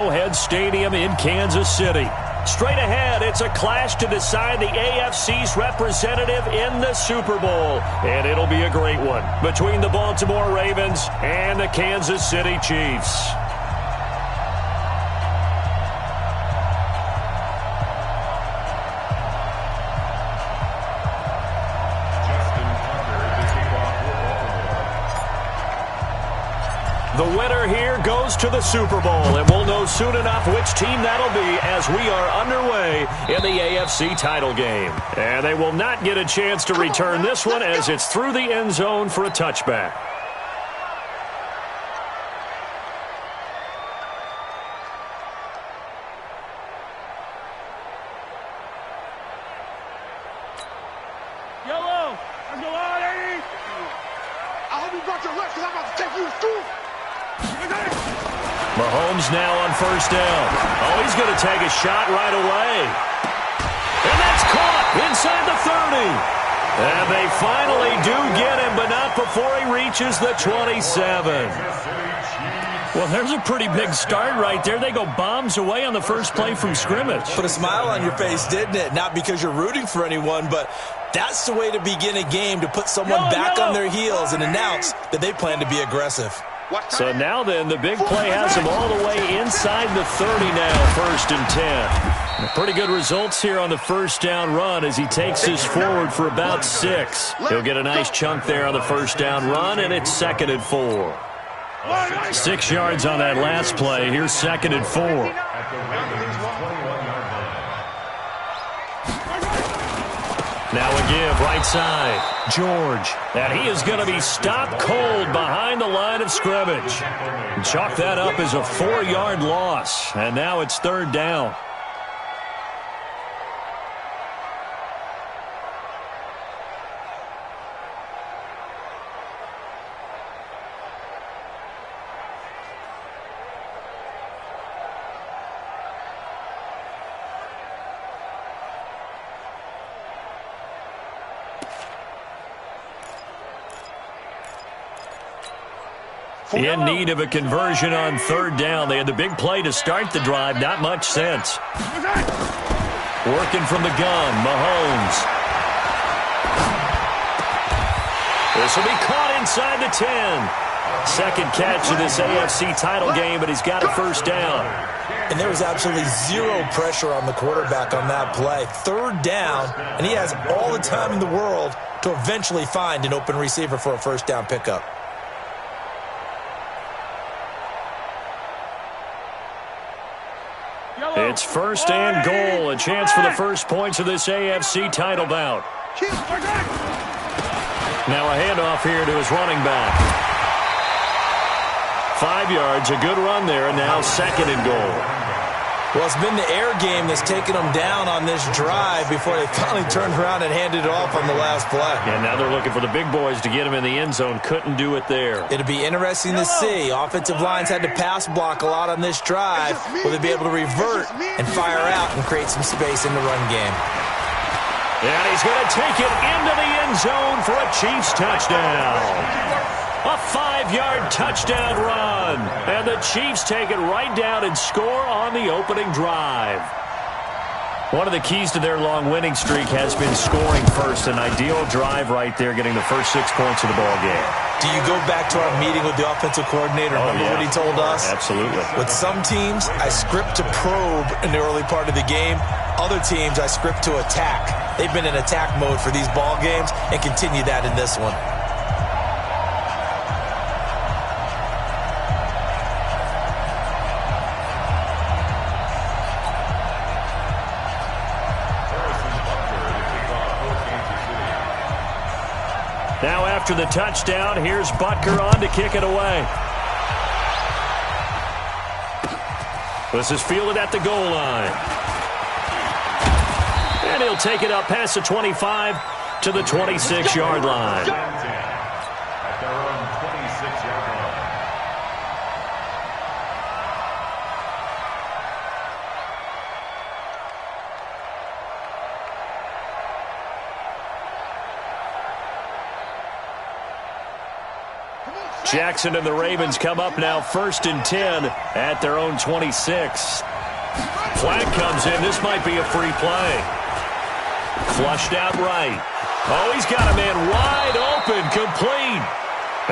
Arrowhead Stadium in Kansas City. Straight ahead, it's a clash to decide the AFC's representative in the Super Bowl. And it'll be a great one between the Baltimore Ravens and the Kansas City Chiefs. The winner here goes to the Super Bowl, and we'll know soon enough which team that'll be as we are underway in the AFC title game. And they will not get a chance to return this one as it's through the end zone for a touchback. Yellow, let's go on, Eddie. I hope you brought your left because I'm about to take you to school. Mahomes now on first down. Oh, he's going to take a shot right away. And that's caught inside the 30. And they finally do get him, but not before he reaches the 27. Well, there's a pretty big start right there. They go bombs away on the first play from scrimmage. Put a smile on your face, didn't it? Not because you're rooting for anyone, but that's the way to begin a game, to put someone back on their heels and announce that they plan to be aggressive. So now then, the big play has him all the way inside the 30 now, 1st and 10. Pretty good results here on the first down run as he takes this forward for about 6. He'll get a nice chunk there on the first down run, and it's 2nd and 4. 6 yards on that last play. Here's 2nd and 4. Now a give, right side. George. And he is going to be stopped cold behind the line of scrimmage. Chalk that up as a 4-yard loss. And now it's 3rd down. In need of a conversion on 3rd down. They had the big play to start the drive. Not much sense. Working from the gun, Mahomes. This will be caught inside the 10. Second catch of this AFC title game, but he's got a first down. And there was absolutely zero pressure on the quarterback on that play. 3rd down, and he has all the time in the world to eventually find an open receiver for a first down pickup. It's 1st and goal, a chance for the first points of this AFC title bout. Now a handoff here to his running back. 5 yards, a good run there, and now 2nd and goal. Well, it's been the air game that's taken them down on this drive before they finally turned around and handed it off on the last play. And now they're looking for the big boys to get him in the end zone. Couldn't do it there. It'll be interesting to see. Offensive lines had to pass block a lot on this drive. Will they be able to revert and fire out and create some space in the run game? And he's going to take it into the end zone for a Chiefs touchdown. A 5-yard touchdown run. And the Chiefs take it right down and score on the opening drive. One of the keys to their long winning streak has been scoring first. An ideal drive right there, getting the first 6 points of the ball game. Do you go back to our meeting with the offensive coordinator? Remember what he told us? Absolutely. With some teams, I script to probe in the early part of the game. Other teams, I script to attack. They've been in attack mode for these ball games and continue that in this one. Now after the touchdown, here's Butker on to kick it away. This is fielded at the goal line. And he'll take it up past the 25 to the 26-yard line. At their own 26-yard line. Jackson and the Ravens come up now 1st and 10 at their own 26. Flag comes in. This might be a free play. Flushed out right. Oh, he's got a man wide open, complete.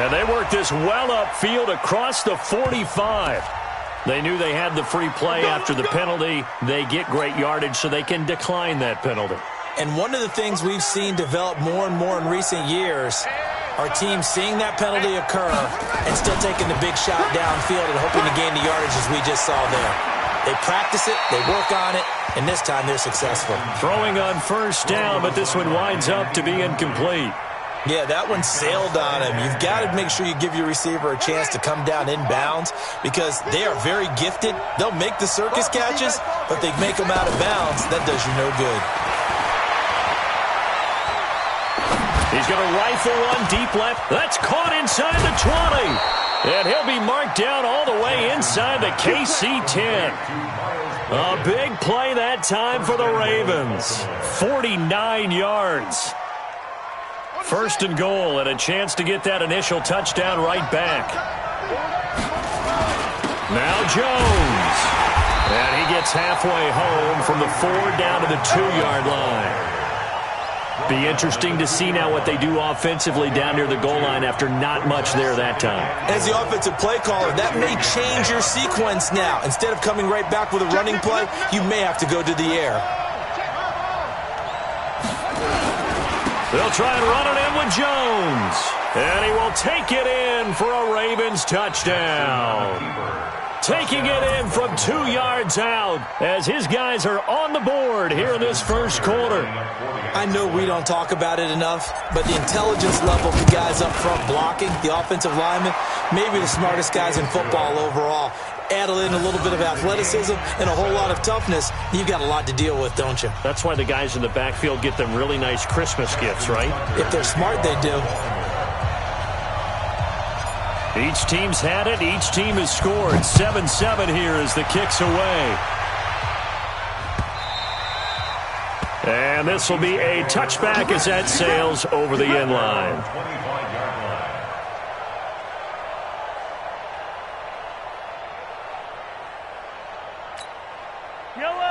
And they work this well upfield across the 45. They knew they had the free play after the penalty. They get great yardage so they can decline that penalty. And one of the things we've seen develop more and more in recent years are teams seeing that penalty occur and still taking the big shot downfield and hoping to gain the yardage as we just saw there. They practice it, they work on it, and this time they're successful. Throwing on 1st down, but this one winds up to be incomplete. Yeah, that one sailed on him. You've got to make sure you give your receiver a chance to come down inbounds because they are very gifted. They'll make the circus catches, but they make them out of bounds. That does you no good. He's going to rifle one deep left. That's caught inside the 20. And he'll be marked down all the way inside the KC 10. A big play that time for the Ravens. 49 yards. 1st and goal and a chance to get that initial touchdown right back. Now Jones. And he gets halfway home from the 4 down to the 2-yard line. Be interesting to see now what they do offensively down near the goal line after not much there that time. As the offensive play caller, that may change your sequence now. Instead of coming right back with a running play, you may have to go to the air. They'll try and run it in with Jones. And he will take it in for a Ravens touchdown. Taking it in from 2 yards out as his guys are on the board here in this 1st quarter. I know we don't talk about it enough, but the intelligence level of the guys up front blocking, the offensive linemen, maybe the smartest guys in football overall. Add in a little bit of athleticism and a whole lot of toughness, you've got a lot to deal with, don't you? That's why the guys in the backfield get them really nice Christmas gifts, right? If they're smart, they do. Each team's had it. Each team has scored. 7-7 here as the kick's away. And this will be a touchback as that sails over the end line.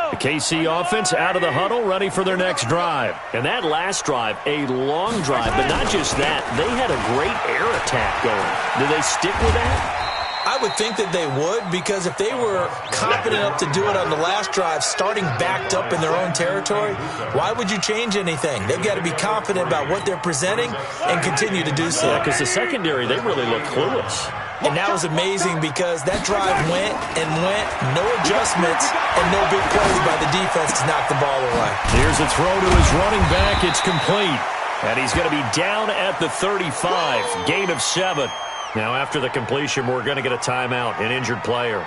The KC offense out of the huddle, ready for their next drive. And that last drive, a long drive, but not just that. They had a great air attack going. Do they stick with that? I would think that they would, because if they were confident enough to do it on the last drive, starting backed up in their own territory, why would you change anything? They've got to be confident about what they're presenting and continue to do so. Yeah, because the secondary, they really look clueless. And that was amazing because that drive went and went, no adjustments, and no big plays by the defense to knock the ball away. Here's a throw to his running back. It's complete. And he's going to be down at the 35. Gain of 7. Now, after the completion, we're going to get a timeout, an injured player.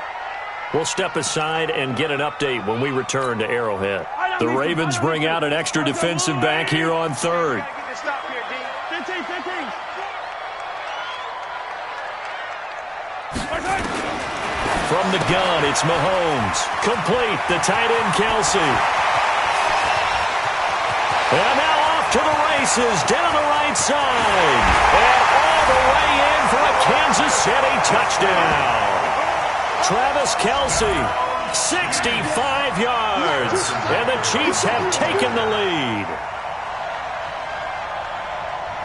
We'll step aside and get an update when we return to Arrowhead. The Ravens bring out an extra defensive back here on 3rd. From the gun, it's Mahomes. Complete, the tight end, Kelsey. And now off to the races, down the right side. And all the way in for a Kansas City touchdown. Travis Kelsey, 65 yards. And the Chiefs have taken the lead.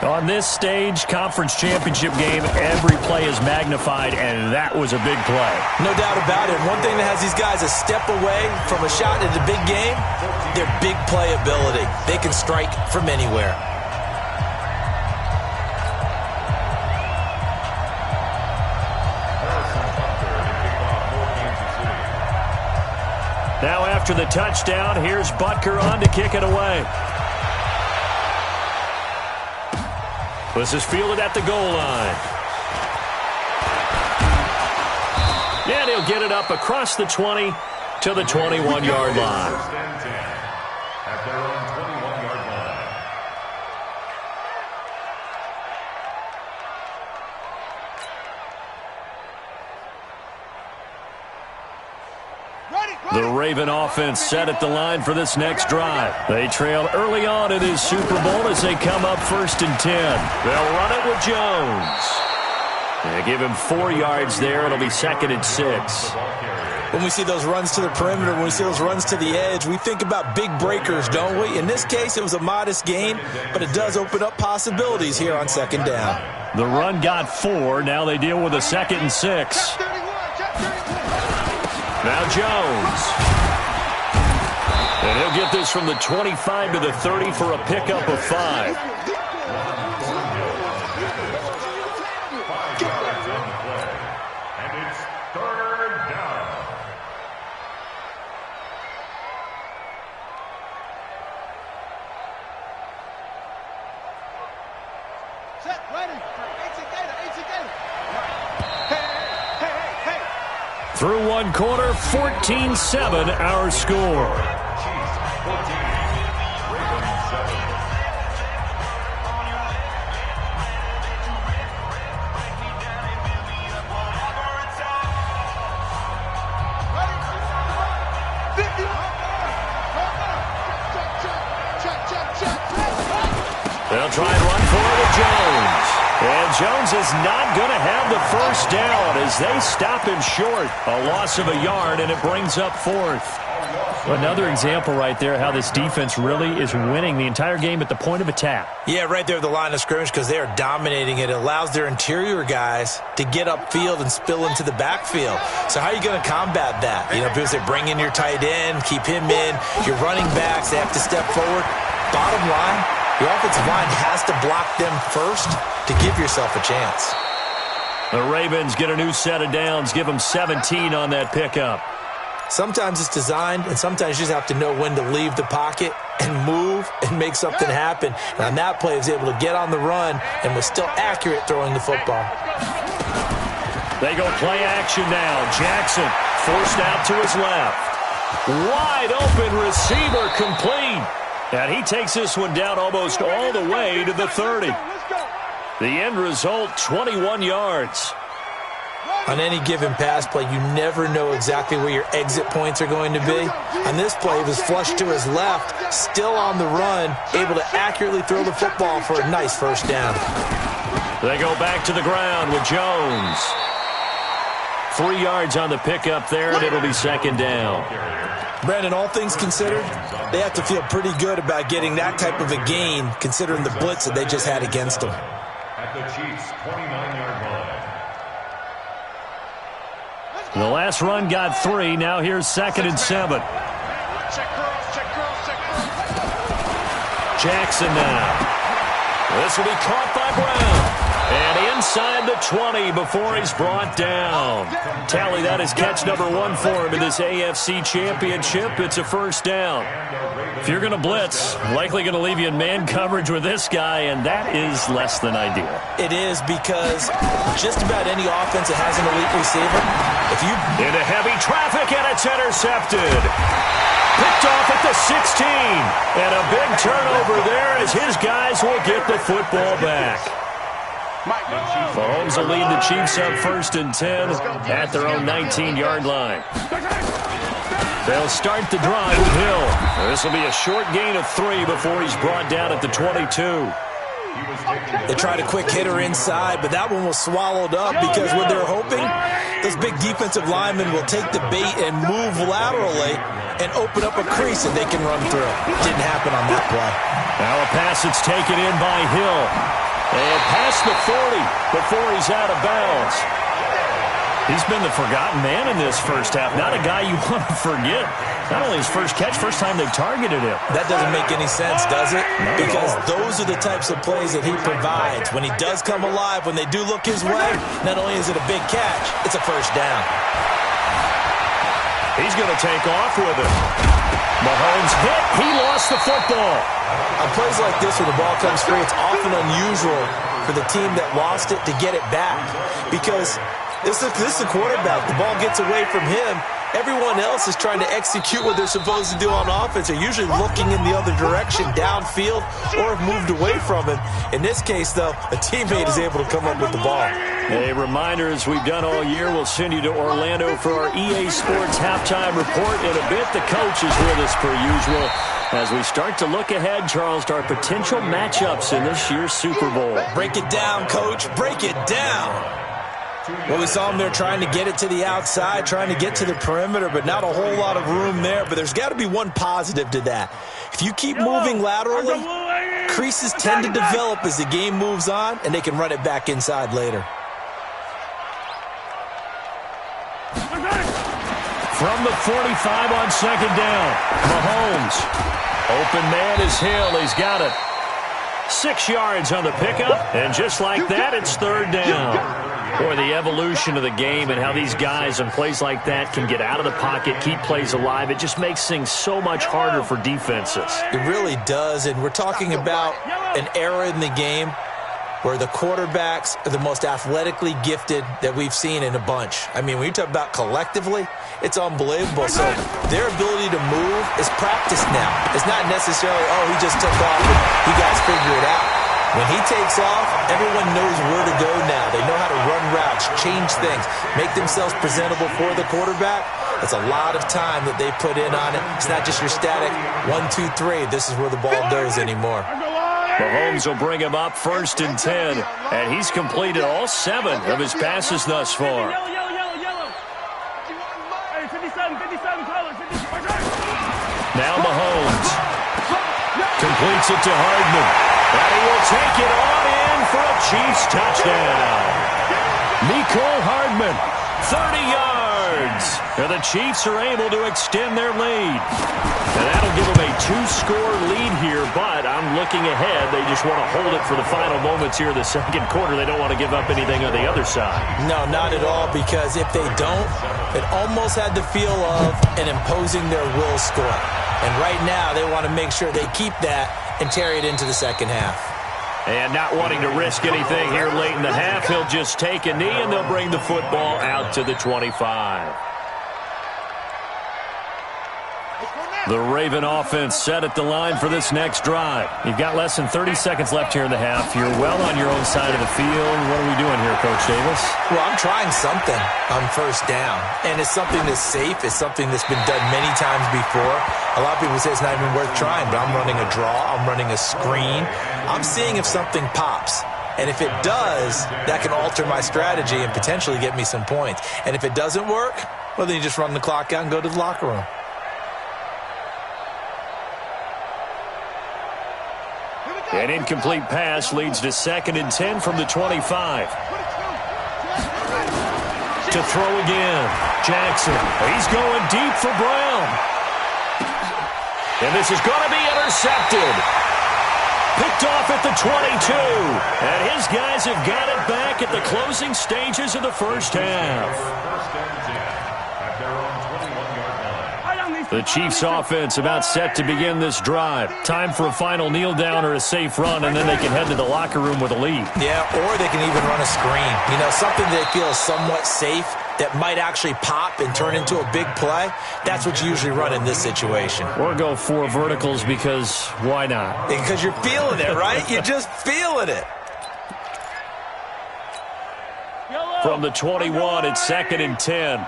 On this stage, conference championship game, every play is magnified, and that was a big play. No doubt about it. One thing that has these guys a step away from a shot in the big game, their big play ability. They can strike from anywhere. Now after the touchdown, here's Butker on to kick it away. This is fielded at the goal line. And he'll get it up across the 20 to the 21-yard line. At their own 21-yard line. The Raven offense set at the line for this next drive. They trail early on in this Super Bowl as they come up 1st and 10. They'll run it with Jones. Give him 4 yards there. It'll be 2nd and 6. When we see those runs to the perimeter, when we see those runs to the edge, we think about big breakers, don't we? In this case, it was a modest gain, but it does open up possibilities here on 2nd down. The run got 4. Now they deal with a 2nd and 6. Now Jones. And he'll get this from the 25 to the 30 for a pickup of 5. And it's 3rd down. Set, ready. Hey. Through one quarter, 14-7 our score. They'll try and run for it with Jones. And Jones is not going to have the first down as they stop him short. A loss of a yard, and it brings up 4th. Another example right there how this defense really is winning the entire game at the point of attack. Yeah, right there at the line of scrimmage because they are dominating it. It allows their interior guys to get upfield and spill into the backfield. So how are you going to combat that? You know, people say bring in your tight end, keep him in. Your running backs, they have to step forward. Bottom line, your offensive line has to block them first to give yourself a chance. The Ravens get a new set of downs, give them 17 on that pickup. Sometimes it's designed, and sometimes you just have to know when to leave the pocket and move and make something happen. And on that play, he was able to get on the run and was still accurate throwing the football. They go play action now. Jackson forced out to his left. Wide open receiver complete. And he takes this one down almost all the way to the 30. The end result, 21 yards. On any given pass play, you never know exactly where your exit points are going to be. On this play, he was flushed to his left, still on the run, able to accurately throw the football for a nice first down. They go back to the ground with Jones. 3 yards on the pickup there, and it'll be 2nd down. Brandon, all things considered, they have to feel pretty good about getting that type of a gain, considering the blitz that they just had against them. At the Chiefs' 29-yard line. The last run got 3. Now here's 2nd and 7. Jackson now. This will be caught by Brown. And inside the 20 before he's brought down. Tally, that is catch number 1 for him in this AFC Championship. It's a first down. If you're going to blitz, likely going to leave you in man coverage with this guy, and that is less than ideal. It is because just about any offense that has an elite receiver, if you... Into heavy traffic, and it's intercepted. Picked off at the 16. And a big turnover there as his guys will get the football back. Mahomes will lead the Chiefs up 1st and 10 at their own 19-yard line. They'll start the drive with Hill. This will be a short gain of 3 before he's brought down at the 22. They tried a quick hitter inside, but that one was swallowed up because what they're hoping, those big defensive linemen will take the bait and move laterally and open up a crease that they can run through. Didn't happen on that play. Now a pass that's taken in by Hill. And past the 40 before he's out of bounds. He's been the forgotten man in this first half. Not a guy you want to forget. Not only his first catch, first time they targeted him. That doesn't make any sense, does it? Because those are the types of plays that he provides. When he does come alive, when they do look his way, not only is it a big catch, it's a first down. He's going to take off with it. Mahomes hit. He lost the football. On plays like this where the ball comes free, it's often unusual for the team that lost it to get it back. Because this is the quarterback. The ball gets away from him. Everyone else is trying to execute what they're supposed to do on offense. They're usually looking in the other direction, downfield, or have moved away from him. In this case, though, a teammate is able to come up with the ball. A reminder, as we've done all year, we'll send you to Orlando for our EA Sports halftime report. In a bit, the coach is with us per usual as we start to look ahead, Charles, to our potential matchups in this year's Super Bowl. Break it down, Coach. Break it down. Well, we saw him there trying to get it to the outside, trying to get to the perimeter, but not a whole lot of room there. But there's got to be one positive to that. If you keep moving laterally, creases tend to develop as the game moves on, and they can run it back inside later. From the 45 on second down, Mahomes. Open man is Hill. He's got it. 6 yards on the pickup, and just like that, it's third down. Boy, the evolution of the game and how these guys on plays like that can get out of the pocket, keep plays alive, it just makes things so much harder for defenses. It really does, and we're talking about an era in the game where the quarterbacks are the most athletically gifted that we've seen in a bunch. I mean, when you talk about collectively, it's unbelievable. So their ability to move is practiced now. It's not necessarily, oh, he just took off and you guys figure it out. When he takes off, everyone knows where to go now. They know how to run routes, change things, make themselves presentable for the quarterback. It's a lot of time that they put in on it. It's not just your static 1, 2, 3. This is where the ball goes anymore. Mahomes will bring him up first and 10, and he's completed all 7 of his passes thus far. Now Mahomes completes it to Hardman, and he will take it on in for a Chiefs touchdown. Mecole Hardman, 30 yards. And the Chiefs are able to extend their lead. And that'll give them a 2-score lead here, but I'm looking ahead. They just want to hold it for the final moments here in the second quarter. They don't want to give up anything on the other side. No, not at all, because if they don't, it almost had the feel of an imposing their will score. And right now, they want to make sure they keep that and carry it into the second half. And not wanting to risk anything here late in the half, he'll just take a knee, and they'll bring the football out to the 25. The Raven offense set at the line for this next drive. You've got less than 30 seconds left here in the half. You're well on your own side of the field. What are we doing here, Coach Davis? Well, I'm trying something on first down, and it's something that's safe. It's something that's been done many times before. A lot of people say it's not even worth trying, but I'm running a draw. I'm running a screen. I'm seeing if something pops. And if it does, that can alter my strategy and potentially get me some points. And if it doesn't work, well, then you just run the clock out and go to the locker room. An incomplete pass leads to 2nd and 10 from the 25. To throw again, Jackson. He's going deep for Brown. And this is going to be intercepted. Picked off at the 22. And his guys have got it back at the closing stages of the first half. At their own 21-yard line. The Chiefs offense about set to begin this drive. Time for a final kneel down or a safe run, and then they can head to the locker room with a lead. Yeah, or they can even run a screen. You know, something they feel is somewhat safe that might actually pop and turn into a big play. That's what you usually run in this situation. Or go 4 verticals because why not? Because you're feeling it, right? You're just feeling it. From the 21, it's 2nd and 10.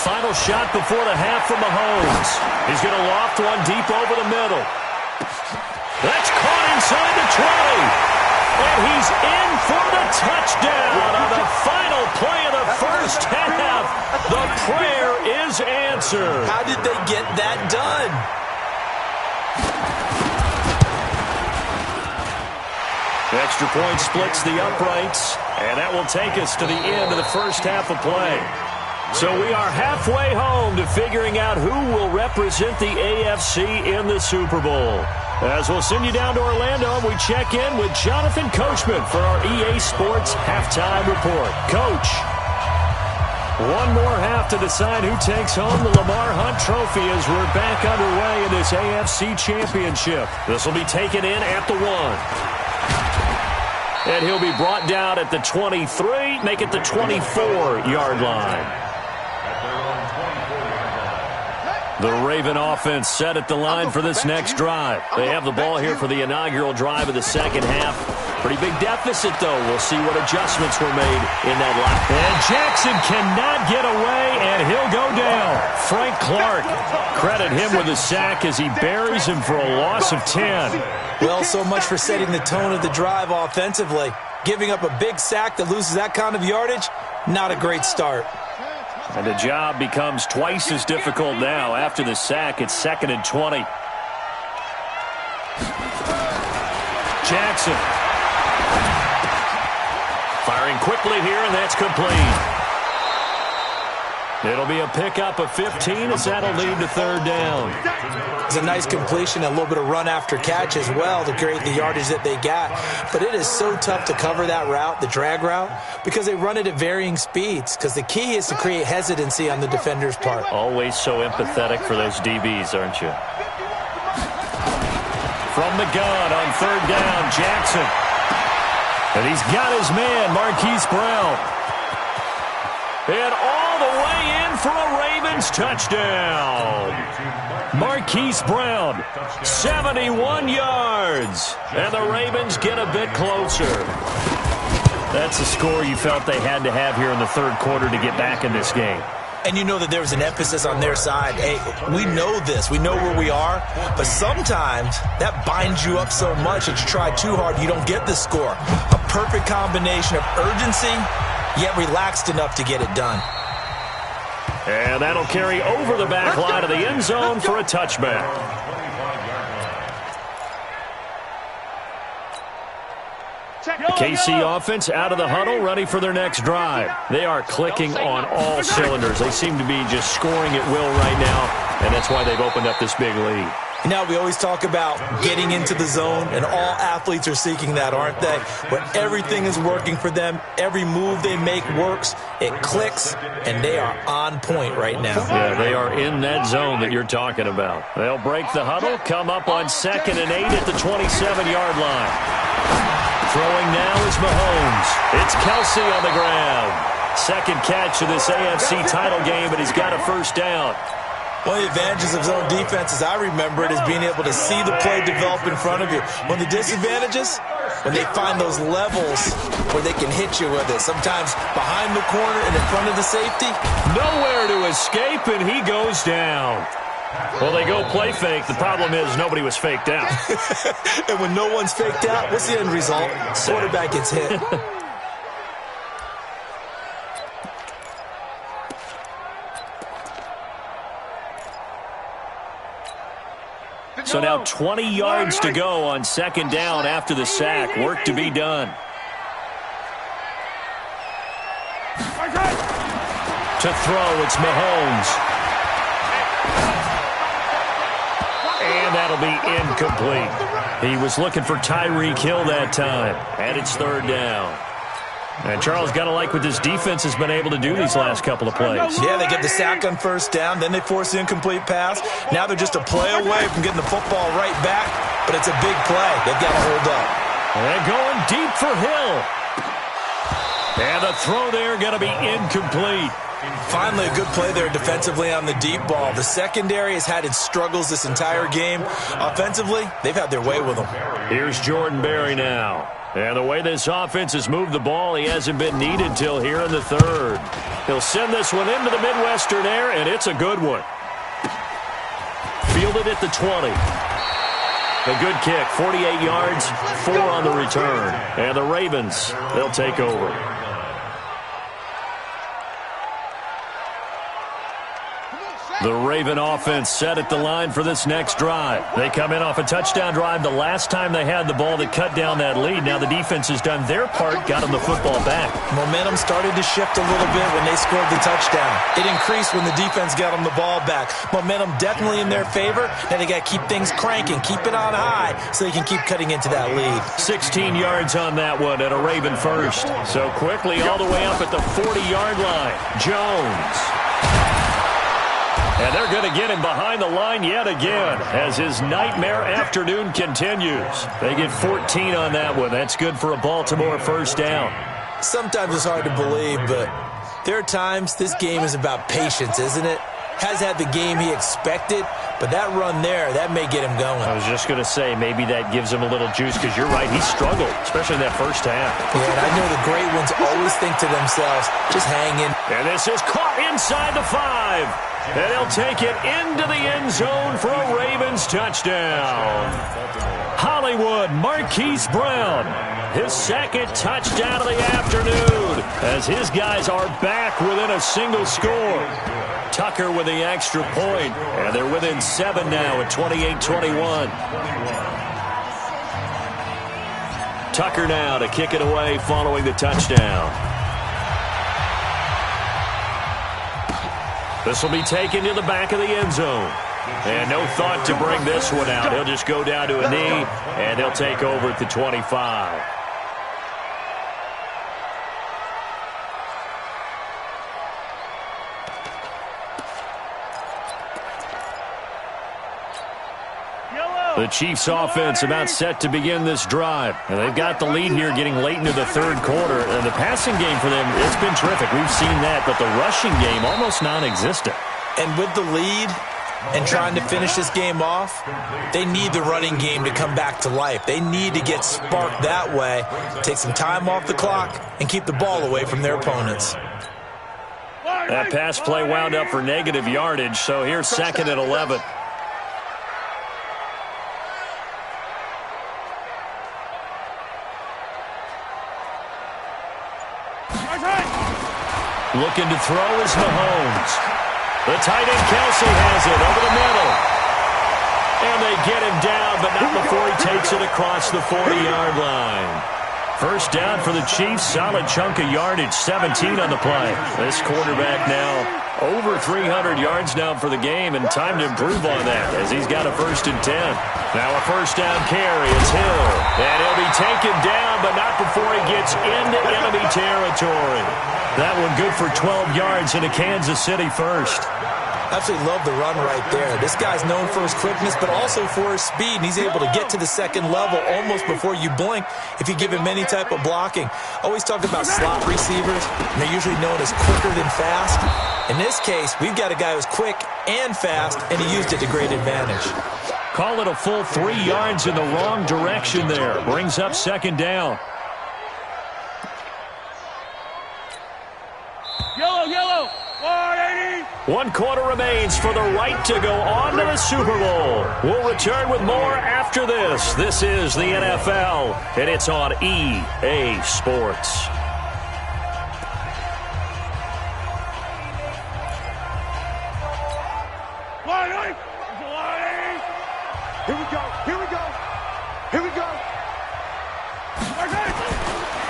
Final shot before the half from Mahomes. He's going to loft one deep over the middle. That's caught inside the 20. And he's in for the touchdown on the final play of the first half. The prayer is answered. How did they get that done? Extra point splits the uprights, and that will take us to the end of the first half of play. So we are halfway home to figuring out who will represent the AFC in the Super Bowl. As we'll send you down to Orlando, we check in with Jonathan Coachman for our EA Sports Halftime Report. Coach, one more half to decide who takes home the Lamar Hunt Trophy as we're back underway in this AFC Championship. This will be taken in at the 1. And he'll be brought down at the 23, make it the 24-yard line. At their own 24-yard line. The Raven offense set at the line for this next drive. They have the ball here for the inaugural drive of the second half. Pretty big deficit, though. We'll see what adjustments were made in that lap. And Jackson cannot get away, and he'll go down. Frank Clark, credit him with a sack as he buries him for a loss of 10. Well, so much for setting the tone of the drive offensively. Giving up a big sack that loses that kind of yardage, not a great start. And the job becomes twice as difficult now. After the sack, it's 2nd and 20. Jackson. Firing quickly here, and that's complete. It'll be a pickup of 15 as that'll lead to 3rd down. It's a nice completion, a little bit of run after catch as well to create the yardage that they got. But it is so tough to cover that route, the drag route, because they run it at varying speeds. Because the key is to create hesitancy on the defender's part. Always so empathetic for those DBs, aren't you? From the gun on 3rd down, Jackson. And he's got his man, Marquise Brown. And all the way in for a Ravens touchdown. Marquise Brown, 71 yards. And the Ravens get a bit closer. That's a score you felt they had to have here in the 3rd quarter to get back in this game. And you know that there was an emphasis on their side. Hey, we know this. We know where we are. But sometimes that binds you up so much that you try too hard, you don't get the score. A perfect combination of urgency, yet relaxed enough to get it done. And that'll carry over the back line of the end zone for a touchback. KC offense out of the huddle, ready for their next drive. They are clicking on all cylinders. They seem to be just scoring at will right now, and that's why they've opened up this big lead. Now, we always talk about getting into the zone, and all athletes are seeking that, aren't they? But everything is working for them. Every move they make works. It clicks, and they are on point right now. Yeah, they are in that zone that you're talking about. They'll break the huddle, come up on 2nd and 8 at the 27-yard line. Throwing now is Mahomes. It's Kelsey on the ground. 2nd catch of this AFC title game, but he's got a 1st down. One of the advantages of zone defense, as I remember it, is being able to see the play develop in front of you. One of the disadvantages, when they find those levels where they can hit you with it. Sometimes behind the corner and in front of the safety. Nowhere to escape, and he goes down. Well, they go play fake. The problem is nobody was faked out. And when no one's faked out, what's the end result? Quarterback gets hit. So now 20 yards to go on 2nd down after the sack. Work to be done. To throw, it's Mahomes. And that'll be incomplete. He was looking for Tyreek Hill that time. And it's 3rd down. And Charles, got to like what this defense has been able to do these last couple of plays. Yeah, they get the sack on 1st down, then they force the incomplete pass. Now they're just a play away from getting the football right back, but it's a big play. They've got to hold up. And going deep for Hill. And the throw there going to be incomplete. Finally, a good play there defensively on the deep ball. The secondary has had its struggles this entire game. Offensively, they've had their way with them. Here's Jordan Berry now. And the way this offense has moved the ball, he hasn't been needed till here in the 3rd. He'll send this one into the Midwestern air, and it's a good one. Fielded at the 20. A good kick, 48 yards, 4 on the return. And the Ravens, they'll take over. The Raven offense set at the line for this next drive. They come in off a touchdown drive the last time they had the ball that cut down that lead. Now the defense has done their part, got them the football back. Momentum started to shift a little bit when they scored the touchdown. It increased when the defense got them the ball back. Momentum definitely in their favor. Now they got to keep things cranking, keep it on high so they can keep cutting into that lead. 16 yards on that one and a Raven 1st. So quickly all the way up at the 40-yard line. Jones. And they're going to get him behind the line yet again as his nightmare afternoon continues. They get 14 on that one. That's good for a Baltimore 1st down. Sometimes it's hard to believe, but There are times this game is about patience, isn't it? Has had the game he expected, but that run there, that may get him going. I was just going to say, maybe that gives him a little juice, because you're right, he struggled, especially in that first half. Yeah, and I know the great ones always think to themselves, just hang in. And this is caught inside the 5. And he'll take it into the end zone for a Ravens touchdown. Hollywood Marquise Brown, his second touchdown of the afternoon, as his guys are back within a single score. Tucker with the extra point, and they're within 7 now at 28-21. Tucker now to kick it away following the touchdown. This will be taken to the back of the end zone. And no thought to bring this one out. He'll just go down to a knee, and they'll take over at the 25. The Chiefs offense about set to begin this drive. And they've got the lead here getting late into the third quarter. And the passing game for them, it's been terrific. We've seen that. But the rushing game, almost non-existent. And with the lead and trying to finish this game off, they need the running game to come back to life. They need to get sparked that way, take some time off the clock, and keep the ball away from their opponents. That pass play wound up for negative yardage. So here's 2nd and 11. Looking to throw is Mahomes. The tight end Kelsey has it over the middle. And they get him down, but not before he takes it across the 40-yard line. First down for the Chiefs. Solid chunk of yardage, 17 on the play. This quarterback now over 300 yards now for the game, and time to improve on that as he's got a 1st and 10. Now a first down carry. It's Hill. And he'll be taken down, but not before he gets into enemy territory. That one good for 12 yards into Kansas City first. Absolutely love the run right there. This guy's known for his quickness, but also for his speed. And he's able to get to the second level almost before you blink if you give him any type of blocking. Always talk about slot receivers, and they're usually known as quicker than fast. In this case, we've got a guy who's quick and fast, and he used it to great advantage. Call it a full 3 yards in the wrong direction there. Brings up 2nd down. Yellow, 180. 1 quarter remains for the right to go on to the Super Bowl. We'll return with more after this. This is the NFL, and it's on EA Sports.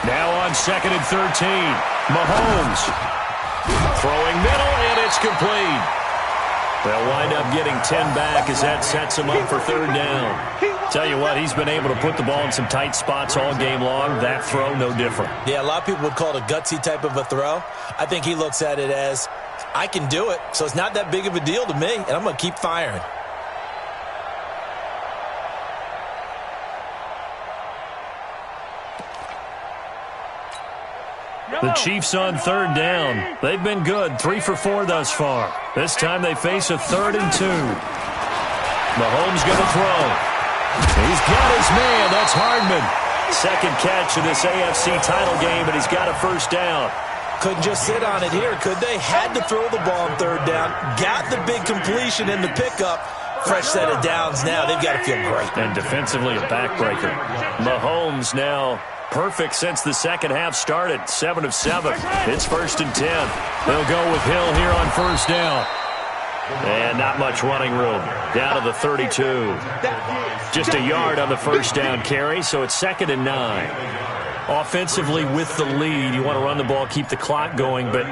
Now on 2nd and 13, Mahomes throwing middle, and it's complete. They'll wind up getting 10 back as that sets him up for 3rd down. Tell you what, he's been able to put the ball in some tight spots all game long. That throw, no different. Yeah, a lot of people would call it a gutsy type of a throw. I think he looks at it as, I can do it, so it's not that big of a deal to me, and I'm going to keep firing. The Chiefs on 3rd down. They've been good, 3 for 4 thus far. This time they face a 3rd and 2. Mahomes going to throw. He's got his man. That's Hardman. Second catch in this AFC title game, and he's got a 1st down. Couldn't just sit on it here, could they? Had to throw the ball on 3rd down. Got the big completion in the pickup. Fresh set of downs now. They've got to feel great. And defensively a backbreaker. Mahomes now perfect since the second half started. 7 of 7. It's 1st and 10. They'll go with Hill here on 1st down. And not much running room. Down to the 32. Just a yard on the 1st down carry, so it's 2nd and 9. Offensively with the lead, you want to run the ball, keep the clock going, but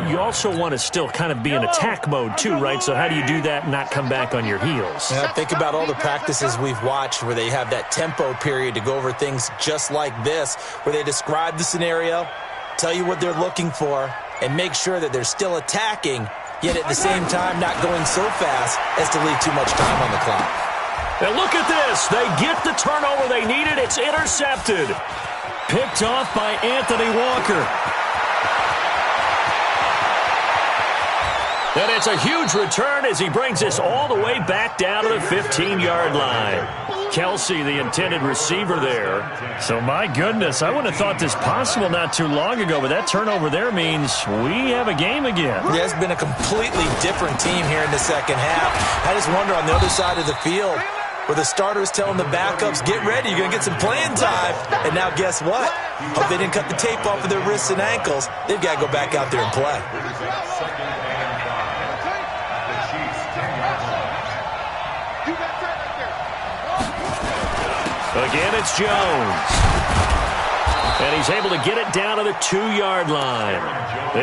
you also want to still kind of be in attack mode too, right? So how do you do that and not come back on your heels? Yeah, think about all the practices we've watched where they have that tempo period to go over things just like this, where they describe the scenario, tell you what they're looking for, and make sure that they're still attacking, yet at the same time not going so fast as to leave too much time on the clock. And look at this. They get the turnover they needed. It's intercepted. Picked off by Anthony Walker. And it's a huge return as he brings us all the way back down to the 15-yard line. Kelsey, the intended receiver there. So, my goodness, I wouldn't have thought this possible not too long ago, but that turnover there means we have a game again. Yeah, it's been a completely different team here in the second half. I just wonder on the other side of the field, where the starters telling the backups, get ready, you're going to get some playing time. And now guess what? Hope they didn't cut the tape off of their wrists and ankles. They've got to go back out there and play. Again, it's Jones. And he's able to get it down to the 2-yard line.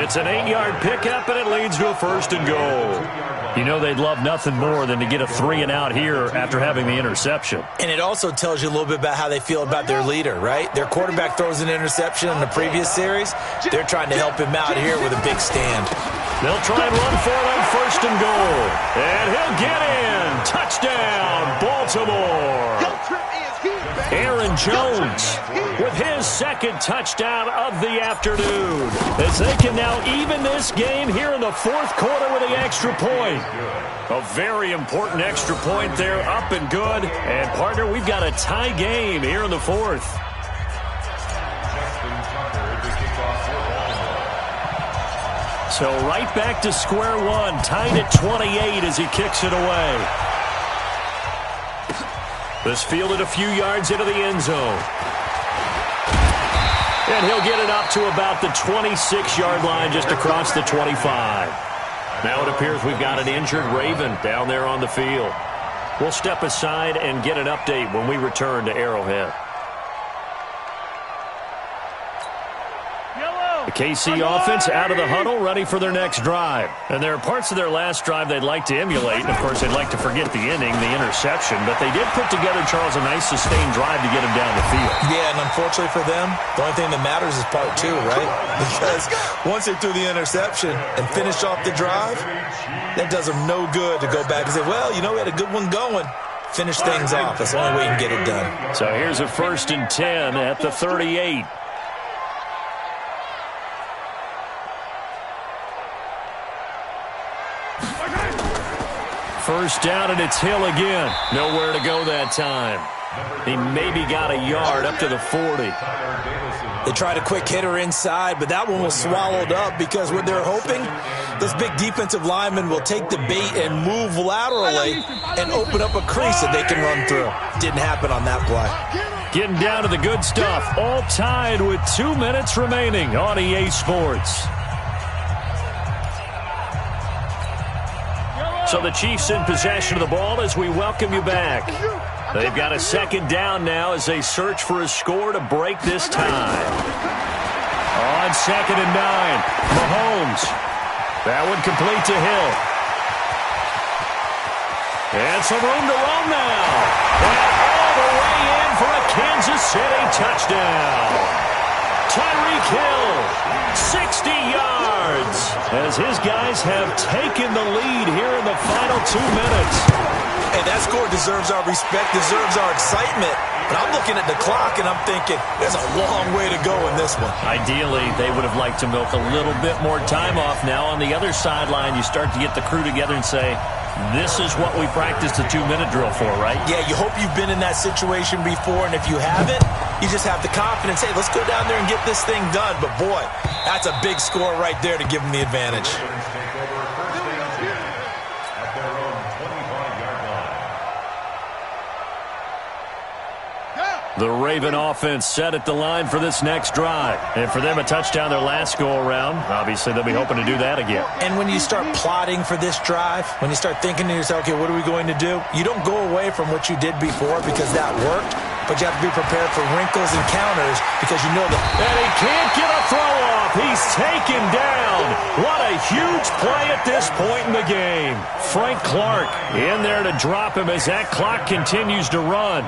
It's an 8-yard pickup, and it leads to a 1st and goal. You know they'd love nothing more than to get a 3-and-out here after having the interception. And it also tells you a little bit about how they feel about their leader, right? Their quarterback throws an interception in the previous series. They're trying to help him out here with a big stand. They'll try and run for it on 1st and goal. And he'll get in. Touchdown, Baltimore. Aaron Jones with his 2nd touchdown of the afternoon, as they can now even this game here in the 4th quarter with the extra point. A very important extra point there, up and good. And, partner, we've got a tie game here in the 4th. So right back to square one, tied at 28 as he kicks it away. This fielded a few yards into the end zone. And he'll get it up to about the 26-yard line, just across the 25. Now it appears we've got an injured Raven down there on the field. We'll step aside and get an update when we return to Arrowhead. The KC offense out of the huddle, ready for their next drive. And there are parts of their last drive they'd like to emulate. And, of course, they'd like to forget the inning, the interception. But they did put together, Charles, a nice sustained drive to get him down the field. Yeah, and unfortunately for them, the only thing that matters is part 2, right? Because once they threw the interception and finished off the drive, that does them no good to go back and say, well, you know, we had a good one going. Finish things off. That's the only way you can get it done. So here's a 1st and 10 at the 38. First down, and it's Hill again. Nowhere to go that time. He maybe got a yard up to the 40. They tried a quick hitter inside, but that one was swallowed up because what they're hoping, those big defensive linemen will take the bait and move laterally and open up a crease that they can run through. Didn't happen on that play. Getting down to the good stuff. All tied with 2 minutes remaining on EA Sports. So the Chiefs in possession of the ball as we welcome you back. They've got a 2nd down now as they search for a score to break this tie. On 2nd and 9, Mahomes. That one complete to Hill. And some room to roam now. And all the way in for a Kansas City touchdown. Tyreek Hill, 60 yards, as his guys have taken the lead here in the final 2 minutes. Hey, that score deserves our respect, deserves our excitement. But I'm looking at the clock, and I'm thinking, there's a long way to go in this one. Ideally, they would have liked to milk a little bit more time off. Now on the other sideline, you start to get the crew together and say, this is what we practiced the 2-minute drill for, right? Yeah, you hope you've been in that situation before, and if you haven't, you just have the confidence, hey, let's go down there and get this thing done. But, boy, that's a big score right there to give them the advantage. The Raven offense set at the line for this next drive. And for them, a touchdown their last go-around. Obviously, they'll be hoping to do that again. And when you start plotting for this drive, when you start thinking to yourself, okay, what are we going to do? You don't go away from what you did before because that worked, but you have to be prepared for wrinkles and counters because you know that. And he can't get a throw off. He's taken down. What a huge play at this point in the game. Frank Clark in there to drop him as that clock continues to run.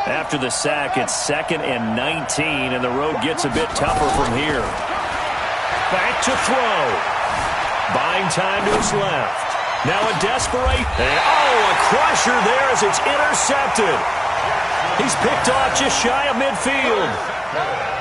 After the sack, it's 2nd and 19, and the road gets a bit tougher from here. Back to throw. Buying time to his left. Now a desperate, and a crusher there as it's intercepted. He's picked off just shy of midfield.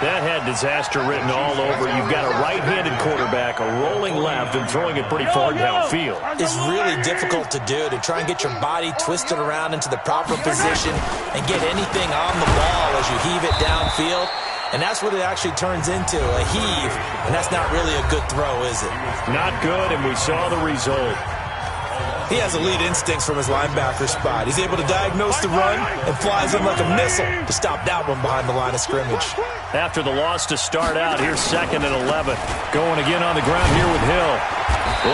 That had disaster written all over. You've got a right-handed quarterback, a rolling left, and throwing it pretty far downfield. It's really difficult to do, to try and get your body twisted around into the proper position and get anything on the ball as you heave it downfield. And that's what it actually turns into, a heave. And that's not really a good throw, is it? Not good, and we saw the result. He has elite instincts from his linebacker spot. He's able to diagnose the run and flies in like a missile to stop that one behind the line of scrimmage. After the loss to start out, here's 2nd and 11. Going again on the ground here with Hill.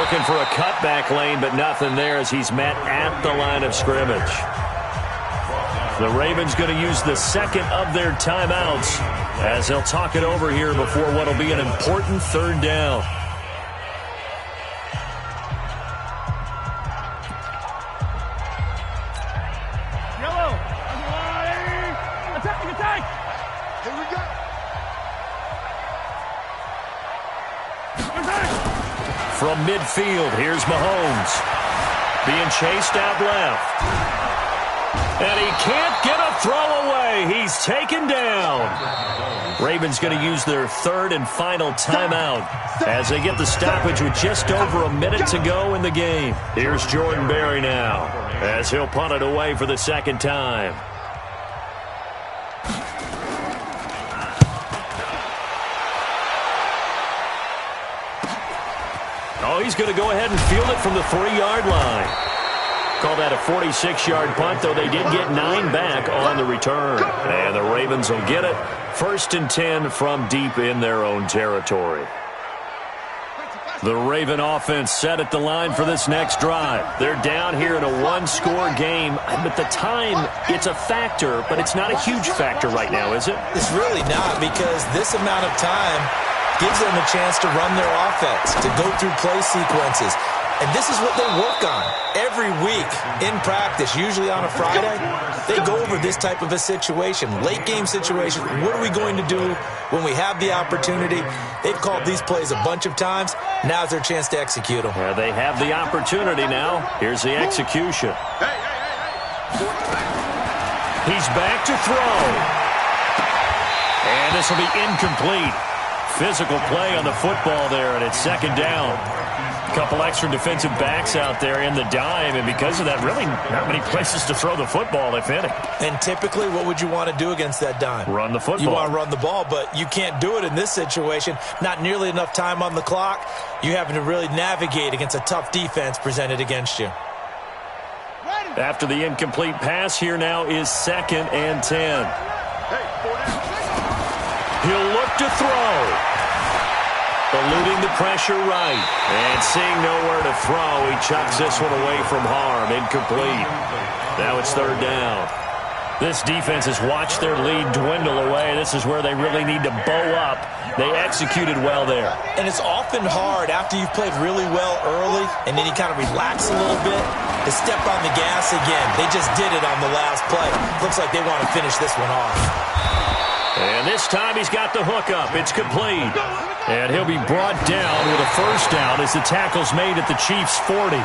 Looking for a cutback lane, but nothing there as he's met at the line of scrimmage. The Ravens going to use the second of their timeouts as they'll talk it over here before what will be an important 3rd down. From midfield, here's Mahomes. Being chased out left. And he can't get a throw away. He's taken down. Ravens going to use their 3rd and final timeout as they get the stoppage with just over a minute to go in the game. Here's Jordan Berry now as he'll punt it away for the 2nd time. Oh, he's going to go ahead and field it from the 3-yard line. Call that a 46-yard punt, though they did get 9 back on the return. And the Ravens will get it. 1st and 10 from deep in their own territory. The Raven offense set at the line for this next drive. They're down here in a 1-score game. But the time, it's a factor, but it's not a huge factor right now, is it? It's really not, because this amount of time gives them a chance to run their offense, to go through play sequences. And this is what they work on every week in practice, usually on a Friday. They go over this type of a situation, late game situation. What are we going to do when we have the opportunity? They've called these plays a bunch of times. Now's their chance to execute them. Yeah, they have the opportunity now. Here's the execution. He's back to throw. And this will be incomplete. Physical play on the football there, and it's 2nd down. A couple extra defensive backs out there in the dime, and because of that, really not many places to throw the football, if any. And typically, what would you want to do against that dime? Run the football. You want to run the ball, but you can't do it in this situation. Not nearly enough time on the clock. You having to really navigate against a tough defense presented against you. After the incomplete pass, here now is 2nd and 10. He'll look to throw. Eluding the pressure right. And seeing nowhere to throw, he chucks this one away from harm. Incomplete. Now it's 3rd down. This defense has watched their lead dwindle away. This is where they really need to bow up. They executed well there. And it's often hard after you've played really well early and then you kind of relax a little bit to step on the gas again. They just did it on the last play. Looks like they want to finish this one off. And this time he's got the hook up. It's complete. And he'll be brought down with a 1st down as the tackle's made at the Chiefs' 40.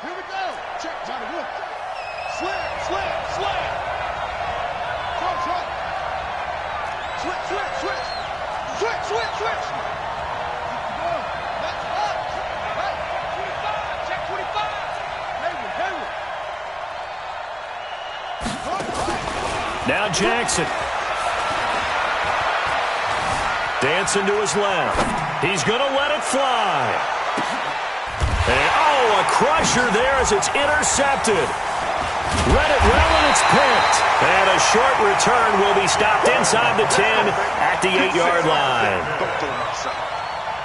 Here we go. Check, Johnny. Look. Slam, slam, slam. Throw. Switch. Switch. That's up. Right. 25. Check 25. Hayward. Now Jackson. Dancing to his left. He's going to let it fly. And, a crusher there as it's intercepted. Read it well, and it's picked. And a short return will be stopped inside the 10 at the 8-yard line.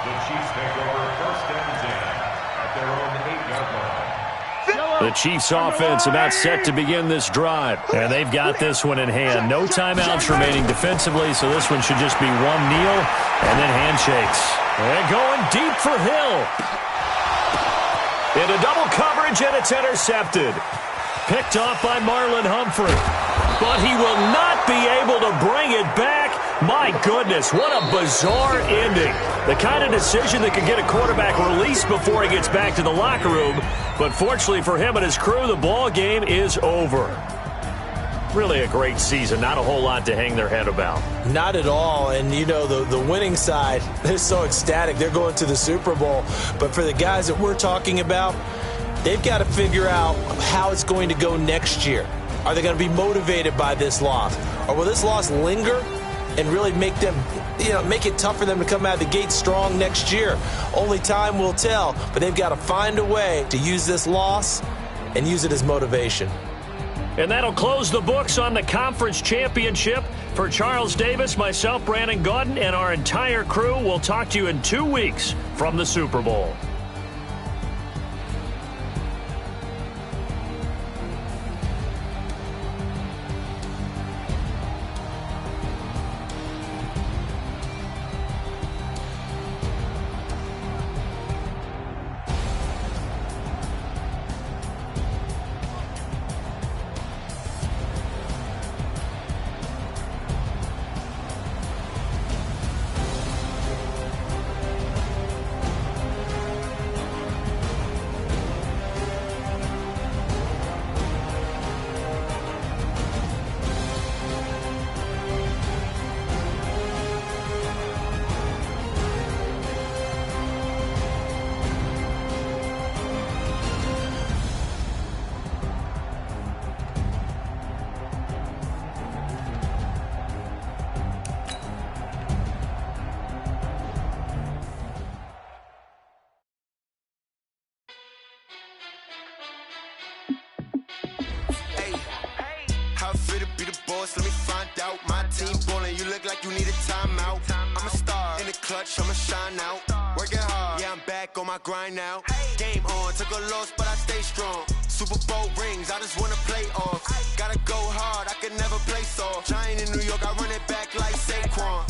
The Chiefs take over 1st and 10 at their own 8-yard line. The Chiefs offense about set to begin this drive. And they've got this one in hand. No timeouts remaining defensively, so this one should just be one kneel and then handshakes. And going deep for Hill. Into double coverage, and it's intercepted. Picked off by Marlon Humphrey. But he will not be able to bring it back My goodness, what a bizarre ending. The kind of decision that could get a quarterback released before he gets back to the locker room. But fortunately for him and his crew, the ball game is over. Really a great season. Not a whole lot to hang their head about. Not at all. And, you know, the winning side, they're so ecstatic. They're going to the Super Bowl. But for the guys that we're talking about, they've got to figure out how it's going to go next year. Are they going to be motivated by this loss? Or will this loss linger and really make them, make it tough for them to come out of the gate strong next year? Only time will tell. But they've got to find a way to use this loss and use it as motivation. And that'll close the books on the conference championship. For Charles Davis, myself, Brandon Gaudin, and our entire crew, we'll talk to you in 2 weeks from the Super Bowl. Let me find out. My team ballin', you look like you need a timeout. I'm a star in the clutch, I'ma shine out. Working hard, yeah, I'm back on my grind now. Game on, took a loss, but I stay strong. Super Bowl rings, I just wanna play off. Gotta go hard, I can never play soft. Giant in New York, I run it back like Saquon.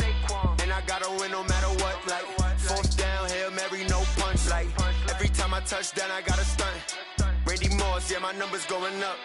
And I gotta win no matter what, like fourth down, Hail Mary, no punch. Like every time I touch down, I gotta stunt. Randy Moss, yeah, my numbers going up.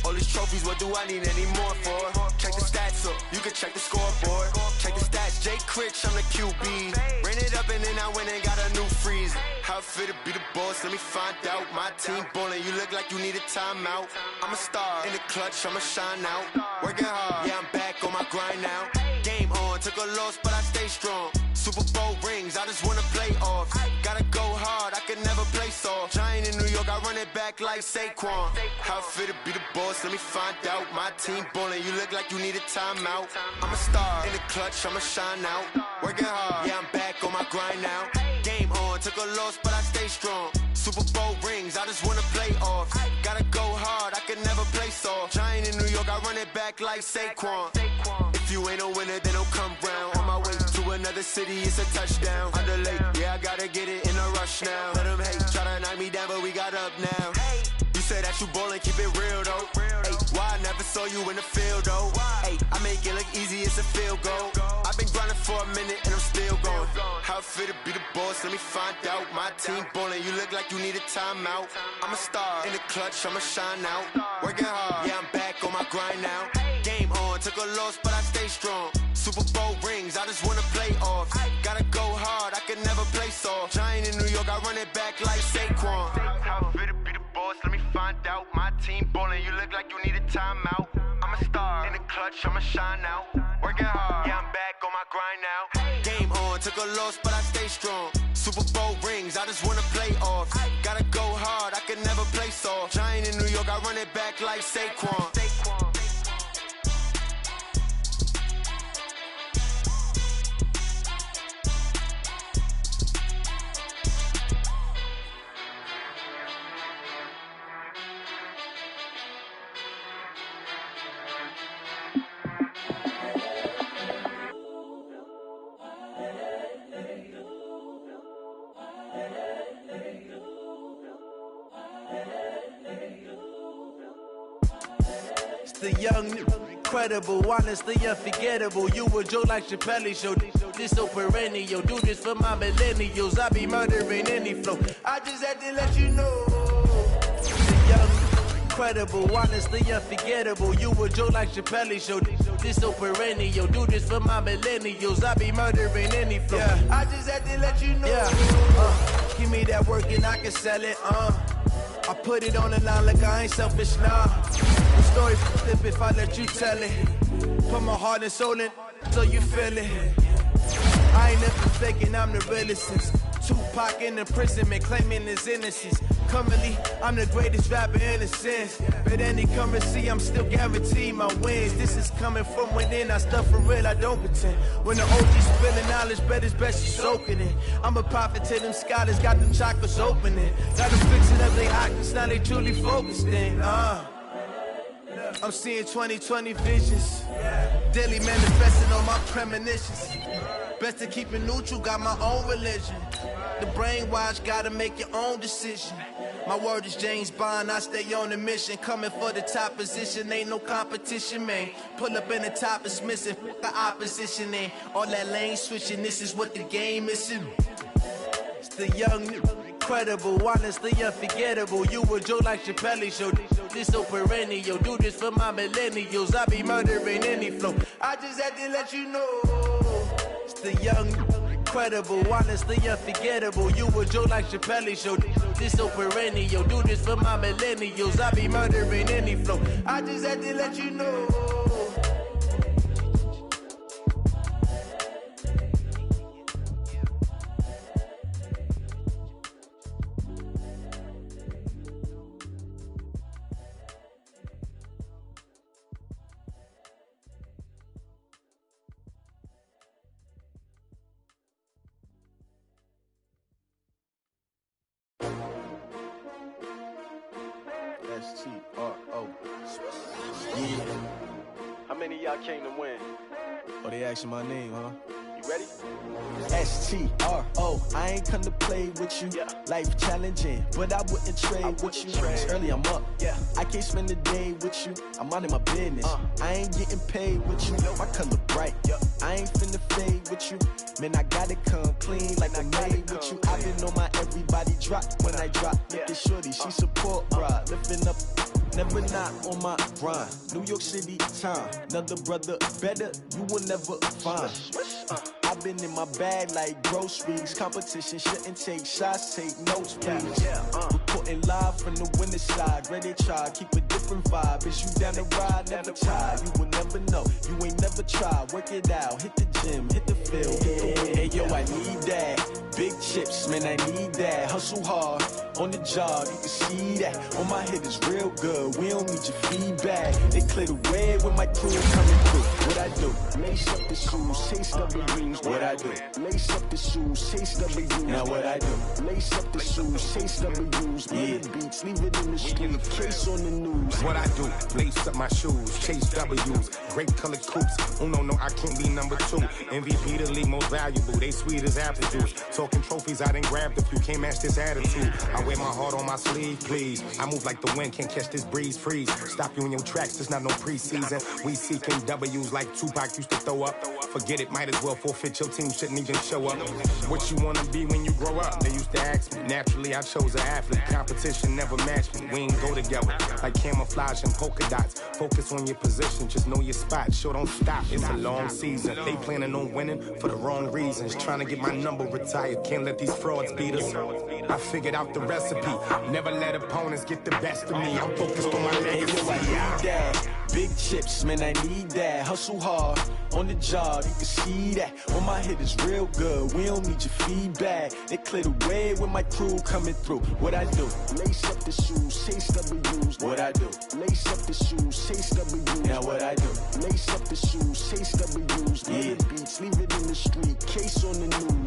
All these trophies, what do I need any more for? Check the stats up, you can check the scoreboard. Check the stats, Jay Critch, I'm the QB. Ran it up and then I went and got a new freeze. How it fit to be the boss, let me find out. My team ballin', you look like you need a timeout. I'm a star in the clutch, I'ma shine out. Working hard, yeah, I'm back on my grind now. Game on, took a loss, but I stay strong. Super Bowl rings, I just wanna play off. Gotta go hard, I can never play soft. Giant in New York, I run it back like Saquon. How it fit to be the boss, let me find out. My team ballin', you look like you need a timeout. I'm a star in the clutch, I'ma shine out. Working hard, yeah, I'm back on my grind now. Game on, took a loss, but I stay strong. Super Bowl rings, I just wanna play off. Gotta go hard, I can never play soft. Giant in New York, I run it back like Saquon. If you ain't a winner, then don't come round. On my way to another city, it's a touchdown. Under late, yeah, I gotta get it in a rush now. Let them hate, try to knock me down, but we got up now. You said that you ballin', keep it real though. Ay, why I never saw you in the field though? Ay, I make it look easy, it's a field goal. I've been grinding for a minute and I'm still going. How it fit to be the boss, let me find out. My team ballin', you look like you need a timeout. I'm a star in the clutch, I'ma shine out. Working hard, yeah, I'm back on my grind now. Game on, took a loss, but I stay strong. Super Bowl rings, I just wanna play off. Gotta go hard, I can never play soft. Giant in New York, I run it back like Saquon. How it fit to be the boss, let me find out. My team ballin', you look like you need a timeout. I'm a star in the clutch, I'ma shine out. Working hard, yeah, I'm back on my grind now. Game on, took a loss, but I stay strong. Super Bowl rings, I just wanna play off. Gotta go hard, I can never play soft. Giant in New York, I run it back like Saquon. The young, incredible, honestly unforgettable. You a Joe like Chappelle show. This so perennial. Do this for my millennials. I be murdering any flow. I just had to let you know. The young, incredible, honestly unforgettable. You a Joe like Chappelle show. this so perennial. Do this for my millennials. I be murdering any flow. Yeah. I just had to let you know. Yeah. Give me that work and I can sell it. I put it on the line like I ain't selfish, nah. The story flip if I let you tell it. Put my heart and soul in so you feel it. I ain't never faking, I'm the realest since Tupac in imprisonment, claiming his innocence. Currently, I'm the greatest rapper in a sense. But any currency, I'm still guaranteed my wins. This is coming from within, I stuff for real, I don't pretend. When the OG's spilling knowledge, bet it's best you soaking it. I'm a prophet to them scholars, got them chakras opening. Got them fixing up their octaves, now they truly focused in. I'm seeing 2020 visions. Daily manifesting on my premonitions. Best to keep it neutral, got my own religion. The brainwash, gotta make your own decision. My word is James Bond, I stay on a mission. Coming for the top position, ain't no competition, man. Pull up in the top, it's missing, the opposition ain't. All that lane switching, this is what the game is. It's the young, incredible, honestly unforgettable. You a joke like Chappelle show. This so perennial, do this for my millennials. I be murdering any flow. I just had to let you know. It's the young, incredible, honestly unforgettable. You a joke like Chappelle show. This so perennial, do this for my millennials. I be murdering any flow. I just had to let you know. S-T-R-O. Yeah. How many of y'all came to win? Oh, they asking my name, huh? You ready? S-T-R-O. I ain't come to play with you. Life challenging, but I wouldn't trade with you. Early I'm up. I can't spend the day with you. I'm out in my business. I ain't getting paid with you. My color bright. I ain't finna fade with you. Man, I gotta come clean like I made with you. I've been on my everybody drop when I drop. Look at shorty, she support bra. Lifting up, never not on my grind. New York City time, another brother better, you will never find. I've been in my bag like groceries. Competition shouldn't take shots, take notes, please. Reporting live from the winter side. Ready to try, keep a different vibe. Is you down the ride, never try. You will never know, you ain't never try. Work it out, hit the gym, hit the field. Hey yo, I need that. Big chips, man, I need that. Hustle hard, on the job, you can see that. On my head is real good, we don't need your feedback. They clear the way with my crew coming through. What I do? Lace up the shoes, chase W's. What I do? Lace up the shoes, chase W's. Now what I do? Lace up the shoes, chase W's. Yeah, beats, leave it in the street, case on the news. What I do? Lace up my shoes, chase W's. Great colored coops. Oh no, I can't be number 2. MVP the league most valuable. They sweet as apple juice. Talking trophies, I done grabbed a few. Can't match this attitude. I wear my heart on my sleeve, please. I move like the wind, can't catch this breeze. Freeze. Stop you in your tracks, there's not no preseason. We seeking W's like Tupac used to throw up. Forget it, might as well forfeit. Your team shouldn't even show up. What you wanna be when you grow up? They used to ask me. Naturally, I chose an athlete. Competition never matched me. We ain't go together like camouflage and polka dots. Focus on your position, just know your spot. Sure, don't stop. It's a long season. They planning on winning for the wrong reasons. Trying to get my number retired. Can't let these frauds beat us. I figured out the recipe. Never let opponents get the best of me. I'm focused on my legacy. I need that. Big chips, man, I need that. Hustle hard, on the job, you can see that. On my head is real good, we don't need your feedback. They clear the way with my crew coming through. What I do? Lace up the shoes, chase W's. What I do? Lace up the shoes, chase W's. Now what I do? Lace up the shoes, chase W's. Yeah, beats, leave it in the street, case on the news.